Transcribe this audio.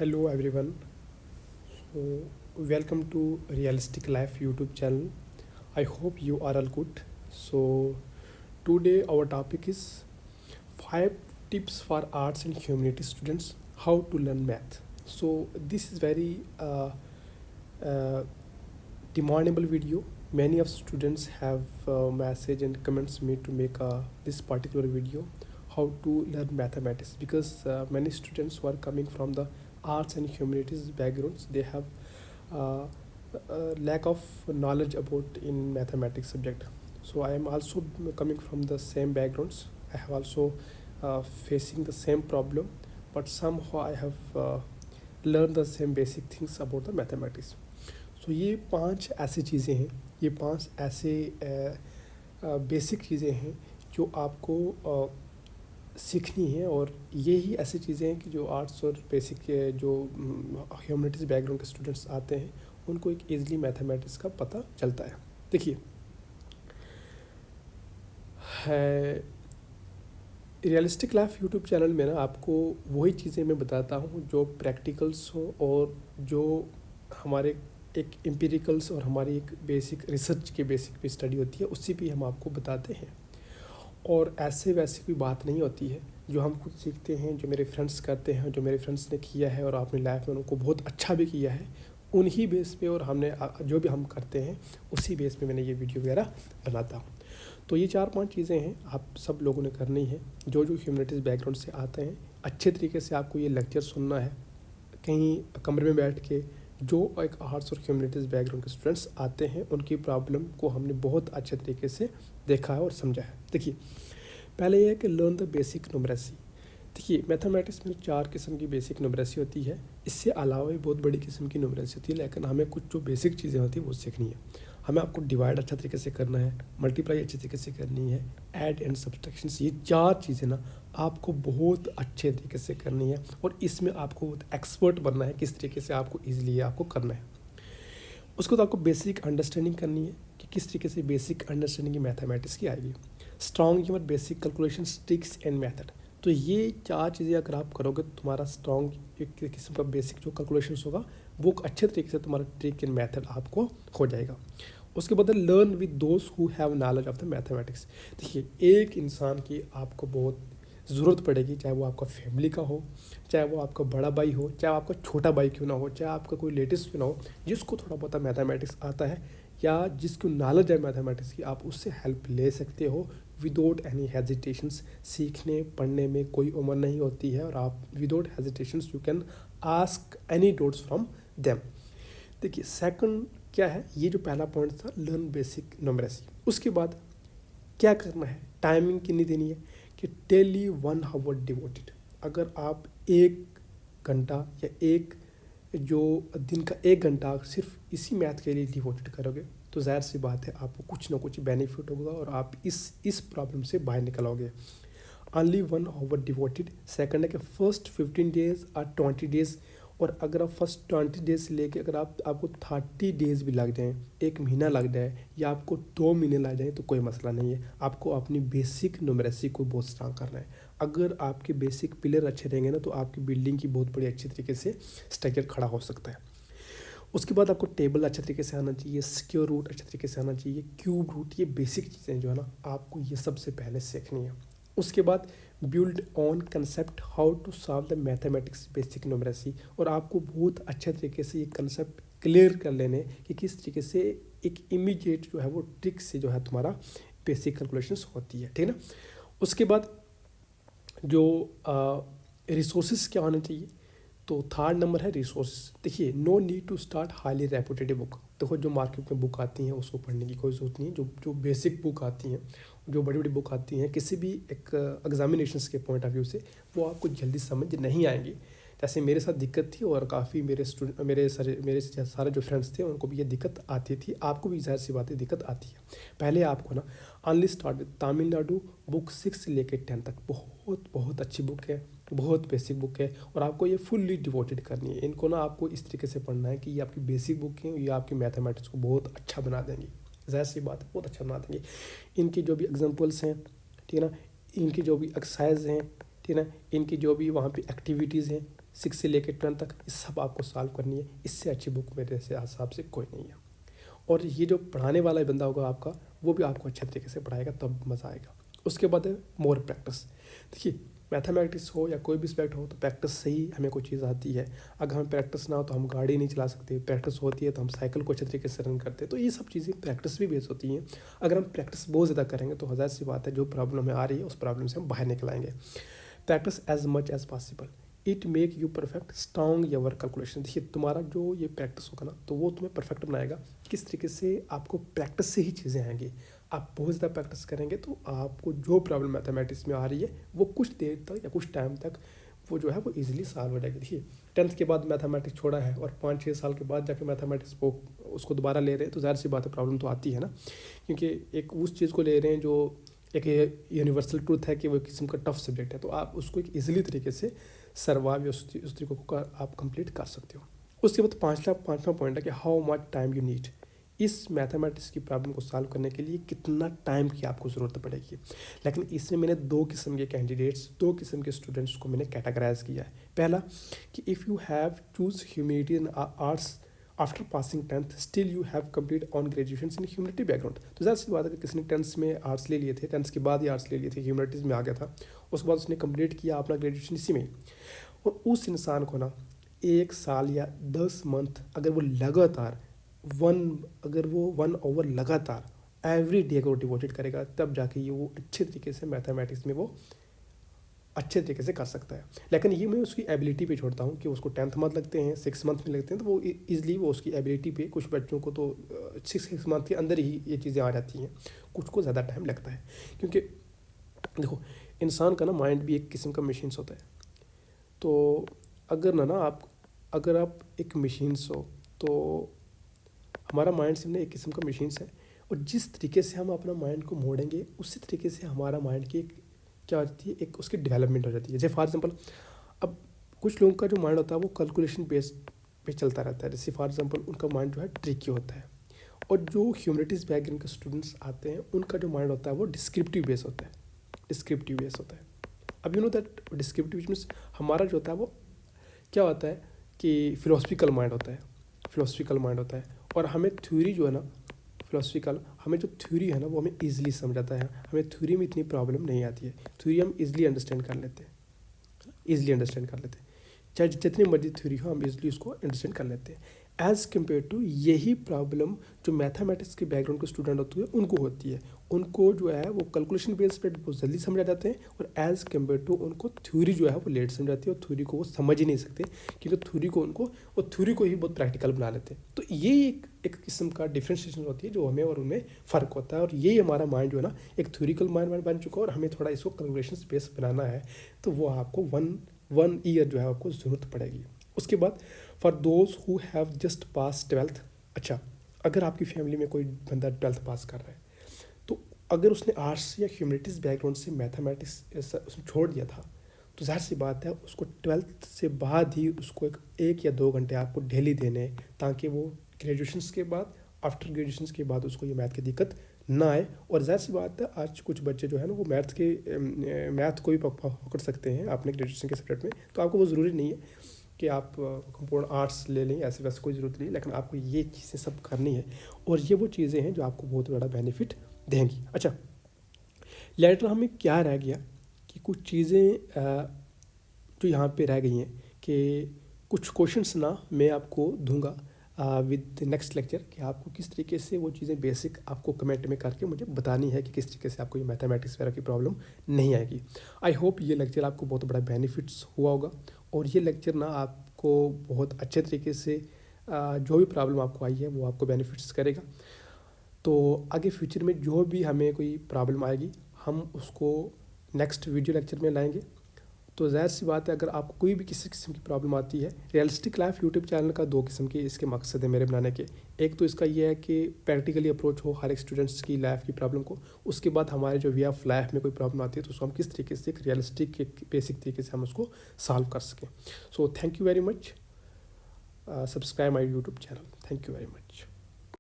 Hello everyone. So welcome to Realistic Life YouTube channel. I hope you are all good. So today our topic is 5 tips for arts and humanity students how to learn math. So this is very uh, demandable video. Many of students have message and comments me to make this particular video how to learn mathematics because many students who are coming from the arts and humanities backgrounds, they have uh, lack of knowledge about in mathematics subject. So I am also coming from the same backgrounds. I have also facing the same problem, but somehow I have learned the same basic things about the mathematics. So ये 5 ऐसी चीज़ें हैं, ये 5 ऐसे basic चीज़ें हैं जो आपको सीखनी है, और यही ऐसी चीज़ें हैं कि जो आर्ट्स और बेसिक जो ह्यूमैनिटीज़ बैकग्राउंड के स्टूडेंट्स आते हैं उनको एक ईज़िली मैथमेटिक्स का पता चलता है। देखिए, है रियलिस्टिक लाइफ यूट्यूब चैनल में ना आपको वही चीज़ें मैं बताता हूँ जो प्रैक्टिकल्स हो और जो हमारे एक एम्पिरिकल्स और हमारी एक बेसिक रिसर्च के बेसिक पे स्टडी होती है, उसी पे हम आपको बताते हैं। और ऐसे वैसे कोई बात नहीं होती है, जो हम खुद सीखते हैं, जो मेरे फ्रेंड्स करते हैं, जो मेरे फ्रेंड्स ने किया है और अपनी लाइफ में उनको बहुत अच्छा भी किया है, उन्हीं बेस पे और हमने जो भी हम करते हैं उसी बेस पे मैंने ये वीडियो वगैरह बनाता हूँ। तो ये 4-5 चीज़ें हैं आप सब लोगों ने करनी है। जो ह्यूमैनिटीज़ बैकग्राउंड से आते हैं, अच्छे तरीके से आपको ये लेक्चर सुनना है कहीं कमरे में बैठ के। जो एक आर्ट्स और ह्यूमैनिटीज़ बैकग्राउंड के स्टूडेंट्स आते हैं उनकी प्रॉब्लम को हमने बहुत अच्छे तरीके से देखा है और समझा है। देखिए, पहले ये है कि लर्न द बेसिक न्यूमरेसी। देखिए, मैथमेटिक्स में 4 किस्म की बेसिक न्यूमरेसी होती है। इससे अलावा भी बहुत बड़ी किस्म की न्यूमरेसी होती है, लेकिन हमें कुछ जो बेसिक चीज़ें होती हैं वो सीखनी है। हमें आपको डिवाइड अच्छा तरीके से करना है, मल्टीप्लाई अच्छे तरीके से करनी है, ऐड एंड सब्सट्रैक्शंस, ये 4 चीज़ें ना आपको बहुत अच्छे तरीके से करनी है, और इसमें आपको बहुत एक्सपर्ट बनना है किस तरीके से आपको ईजिली आपको करना है। उसको तो आपको बेसिक अंडरस्टैंडिंग करनी है कि किस तरीके से बेसिक अंडरस्टैंडिंग की मैथमेटिक्स की आएगी। Strong your basic calculation tricks and method. तो ये 4 चीज़ें अगर आप करोगे तो तुम्हारा स्ट्रॉन्ग एक किस्म का बेसिक जो कैलकुलेशन होगा वो अच्छे तरीके से तुम्हारा ट्रिक एंड मेथड आपको हो जाएगा। उसके बाद learn with those who have knowledge of the mathematics. देखिए, एक इंसान की आपको बहुत ज़रूरत पड़ेगी, चाहे वो आपका फैमिली का हो, चाहे वो आपका बड़ा भाई हो, चाहे आपका छोटा भाई क्यों ना हो, चाहे आपका कोई लेटेस्ट क्यों ना हो, जिसको थोड़ा बहुत मैथमेटिक्स आता है या जिसको नॉलेज है मैथमेटिक्स की, आप उससे हेल्प ले सकते हो विदाउट एनी हेजिटेशंस। सीखने पढ़ने में कोई उम्र नहीं होती है, और आप without hesitations you can ask any doubts from them. देखिए, सेकंड क्या है, ये जो पहला पॉइंट था लर्न बेसिक न्यूमरेसी। उसके बाद क्या करना है, टाइमिंग कितनी देनी है कि डेली 1 आवर डिवोटेड। अगर आप 1 घंटा या एक जो दिन का 1 घंटा सिर्फ इसी मैथ के लिए डिवोटेड करोगे तो ज़ाहिर सी बात है आपको कुछ ना कुछ बेनिफिट होगा और आप इस प्रॉब्लम से बाहर निकलोगे। Only 1 our devoted. सेकंड है कि फर्स्ट 15 डेज और 20 डेज, और अगर आप फर्स्ट 20 डेज से लेके अगर आपको 30 डेज भी लग जाएँ, 1 महीना लग जाए या आपको 2 महीने लग जाए तो कोई मसला नहीं है। आपको अपनी बेसिक न्यूमरेसी को बहुत स्ट्रांग करना है। अगर आपके बेसिक पिलर अच्छे रहेंगे ना तो आपकी बिल्डिंग की बहुत बड़ी अच्छी तरीके से स्ट्रक्चर खड़ा हो सकता है। उसके बाद आपको टेबल अच्छे तरीके से आना चाहिए, स्क्वायर रूट अच्छे तरीके से आना चाहिए, क्यूब रूट, ये बेसिक चीज़ें जो है ना आपको ये सबसे पहले सीखनी है। उसके बाद build on concept how to solve the mathematics basic numeracy, और आपको बहुत अच्छे तरीके से ये कंसेप्ट क्लियर कर लेने कि किस तरीके से एक इमीडिएट जो है वो ट्रिक से जो है तुम्हारा बेसिक कैलकुलेशंस होती है, ठीक है ना। उसके बाद जो रिसोर्सेज क्या होने चाहिए, तो थर्ड नंबर है रिसोर्सेज। देखिए, no need to start highly reputed book. देखो, जो मार्केट में बुक आती हैं उसको पढ़ने की कोई ज़रूरत नहीं है। जो बेसिक बुक आती हैं, जो बड़ी बड़ी बुक आती हैं किसी भी एक एग्जामिनेशंस के पॉइंट ऑफ व्यू से, वो आपको जल्दी समझ नहीं आएंगी। जैसे मेरे साथ दिक्कत थी, और काफ़ी मेरे सारे जो फ्रेंड्स थे उनको भी ये दिक्कत आती थी, आपको भी ज़ाहिर सी बात है दिक्कत आती है। पहले आपको ना only start with Tamil Nadu book 6 से लेकर 10 तक, बहुत बहुत अच्छी बुक है, बहुत बेसिक बुक है, और आपको ये फुल्ली डिवोटेड करनी है। इनको ना आपको इस तरीके से पढ़ना है कि ये आपकी बेसिक बुक है, ये आपकी मैथमेटिक्स को बहुत अच्छा बना देंगी। ज़ाहिर सी बात है बहुत अच्छा बना देंगे। इनकी जो भी एग्जांपल्स हैं, ठीक है ना, इनकी जो भी एक्सरसाइज हैं, ठीक है ना, इनकी जो भी वहाँ पे एक्टिविटीज़ हैं, 6 से लेकर 10 तक, ये सब आपको सॉल्व करनी है। इससे अच्छी बुक मेरे से हिसाब से कोई नहीं है। और ये जो पढ़ाने वाला बंदा होगा आपका, वो भी आपको अच्छे तरीके से पढ़ाएगा, तब मज़ा आएगा। उसके बाद है मोर प्रैक्टिस। देखिए, मैथमेटिक्स हो या कोई भी सब्जेक्ट हो, तो प्रैक्टिस से ही हमें कोई चीज़ आती है। अगर हम प्रैक्टिस ना हो तो हम गाड़ी नहीं चला सकते, प्रैक्टिस होती है तो हम साइकिल को अच्छे तरीके से रन करते हैं। तो ये सब चीज़ें प्रैक्टिस भी बेस होती हैं। अगर हम प्रैक्टिस बहुत ज़्यादा करेंगे तो हज़ार सी बात है, जो प्रॉब्लम हमें आ रही है उस प्रॉब्लम से हम बाहर निकल आएंगे। Practice as much as possible, it make you perfect strong your calculation. देखिए, तुम्हारा जो ये प्रैक्टिस होगा ना, तो वो तुम्हें परफेक्ट बनाएगा। किस तरीके से? आपको प्रैक्टिस से ही चीज़ें आएंगी। आप बहुत ज़्यादा प्रैक्टिस करेंगे तो आपको जो प्रॉब्लम मैथमेटिक्स में आ रही है वो कुछ देर तक या कुछ टाइम तक वो जो है वो इजीली सॉल्व हो जाएगी। देखिए, 10th के बाद मैथमेटिक्स छोड़ा है और 5-6 साल के बाद जाके मैथमेटिक्स को उसको दोबारा ले रहे हैं, तो ज़ाहिर सी बात है प्रॉब्लम तो आती है ना। क्योंकि एक उस चीज़ को ले रहे हैं जो एक यूनिवर्सल ट्रूथ है कि वो एक किस्म का टफ सब्जेक्ट है, तो आप उसको एक ईजिली तरीके से सर्वाइव या उस तरीके को आप कंप्लीट कर सकते हो। उसके बाद पाँचवा पॉइंट है कि how much time you need. इस मैथमेटिक्स की प्रॉब्लम को सॉल्व करने के लिए कितना टाइम की आपको ज़रूरत पड़ेगी। लेकिन इसमें मैंने 2 किस्म के कैंडिडेट्स, 2 किस्म के स्टूडेंट्स को मैंने कैटेगराइज किया है। पहला कि if you have choose humanity and arts after passing 10th still you have complete on graduation in humanity background. तो ज़्यादा सी बात है कि किसी ने 10th में आर्ट्स ले लिए थे, 10th के बाद ही आर्ट्स ले लिए थे, ह्यूमैनिटीज़ में आ गया था, उसके बाद उसने कंप्लीट किया अपना ग्रेजुएशन इसी में। और उस इंसान को ना 1 साल या 10 मंथ अगर वो लगातार अगर वो 1 आवर लगातार एवरी डे को डिवोटेड करेगा, तब जाके ये वो अच्छे तरीके से मैथमेटिक्स में वो अच्छे तरीके से कर सकता है। लेकिन ये मैं उसकी एबिलिटी पे छोड़ता हूँ कि उसको 10th मंथ लगते हैं, 6 मंथ में लगते हैं, तो वो ईज़िली वो उसकी एबिलिटी पे, कुछ बच्चों को तो 6 मंथ के अंदर ही ये चीज़ें आ जाती हैं, कुछ को ज़्यादा टाइम लगता है। क्योंकि देखो, इंसान का ना माइंड भी एक किस्म का मशीन्स होता है। तो अगर आप एक मशीन्स हो, तो हमारा माइंड सिर्फ ना एक किस्म का मशीन्स है, और जिस तरीके से हम अपना माइंड को मोड़ेंगे उसी तरीके से हमारा माइंड की एक क्या होती है, एक उसकी डेवलपमेंट हो जाती है। जैसे फॉर एग्जांपल, अब कुछ लोगों का जो माइंड होता है वो कैलकुलेशन बेस पे चलता रहता है। जैसे फॉर एग्जांपल उनका माइंड जो है ट्रिकी होता है। और जो ह्यूमैनिटीज़ बैकग्राउंड के स्टूडेंट्स आते हैं उनका जो माइंड होता है वो डिस्क्रिप्टिव बेस होता है। अब you know that descriptive means हमारा जो होता है वो क्या होता है कि फिलोसफिकल माइंड होता है। और हमें थ्योरी जो है ना, हमें जो थ्योरी है ना वो हमें ईजिली समझ आता है। हमें थ्योरी में इतनी प्रॉब्लम नहीं आती है, थ्योरी हम ईजिली अंडरस्टैंड कर लेते हैं। चाहे जितनी मर्जी थ्योरी हो, हम ईजिली उसको अंडरस्टैंड कर लेते हैं। एज़ कम्पेयर टू यही प्रॉब्लम जो मैथमेटिक्स के बैकग्राउंड के स्टूडेंट होते हैं उनको होती है। उनको जो है वो कैलकुलेशन बेस पे बहुत जल्दी समझ आ जाते हैं, और एज़ कम्पेयर टू उनको थ्योरी जो है वो लेट समझ आती है, और थ्योरी को वो समझ ही नहीं सकते, क्योंकि थ्योरी को ही बहुत प्रैक्टिकल बना लेते हैं। तो ये एक किस्म का डिफ्रेंशिएशन होती है जो हमें और उनमें फ़र्क होता है। और यही हमारा माइंड जो है ना एक थ्योरिकल माइंड बन चुका है, और हमें थोड़ा इसको कैलकुलेशन बेस बनाना है, तो वो आपको वन ईयर जो है आपको ज़रूरत पड़ेगी। उसके बाद for those who have just pass 12th, अच्छा, अगर आपकी फैमिली में कोई बंदा 12th पास कर रहा है, तो अगर उसने आर्ट्स या ह्यूमैनिटीज़ बैकग्राउंड से मैथमेटिक्स उसने छोड़ दिया था, तो ज़ाहिर सी बात है उसको 12th से बाद ही उसको एक या 2 घंटे आपको डेली देने, ताकि वो आफ्टर ग्रेजुएशन के बाद उसको ये मैथ की दिक्कत ना आए। और ज़ाहिर सी बात है आज कुछ बच्चे जो है ना वो मैथ को भी पकड़ सकते हैं अपने ग्रेजुएशन के सब्जेक्ट में, तो आपको वो ज़रूरी नहीं है कि आप कंपाउंड आर्ट्स ले लें, ऐसे वैसे कोई ज़रूरत नहीं है, लेकिन आपको ये चीज़ें सब करनी है, और ये वो चीज़ें हैं जो आपको बहुत बड़ा बेनिफिट देंगी। अच्छा, लेटर हमें क्या रह गया कि कुछ चीज़ें जो यहाँ पे रह गई हैं, कि कुछ क्वेश्चंस ना मैं आपको दूंगा विद नेक्स्ट लेक्चर, कि आपको किस तरीके से वो चीज़ें बेसिक आपको कमेंट में करके मुझे बतानी है कि किस तरीके से आपको ये मैथमेटिक्स वगैरह की प्रॉब्लम नहीं आएगी। आई होप ये लेक्चर आपको बहुत बड़ा बेनिफिट्स हुआ होगा, और ये लेक्चर ना आपको बहुत अच्छे तरीके से जो भी प्रॉब्लम आपको आई है वो आपको बेनिफिट्स करेगा। तो आगे फ्यूचर में जो भी हमें कोई प्रॉब्लम आएगी हम उसको नेक्स्ट वीडियो लेक्चर में लाएंगे। तो ज़ाहिर सी बात है, अगर आपको कोई भी किसी किस्म की प्रॉब्लम आती है, रियलिस्टिक लाइफ यूट्यूब चैनल का 2 किस्म के इसके मकसद है मेरे बनाने के। एक तो इसका ये है कि प्रैक्टिकली अप्रोच हो हर एक स्टूडेंट्स की लाइफ की प्रॉब्लम को। उसके बाद हमारे जो वे ऑफ लाइफ में कोई प्रॉब्लम आती है तो उसको हम किस तरीके से एक रियलिस्टिक बेसिक तरीके से हम उसको सॉल्व कर सकें। So thank you very much, subscribe my YouTube channel. Thank you very much.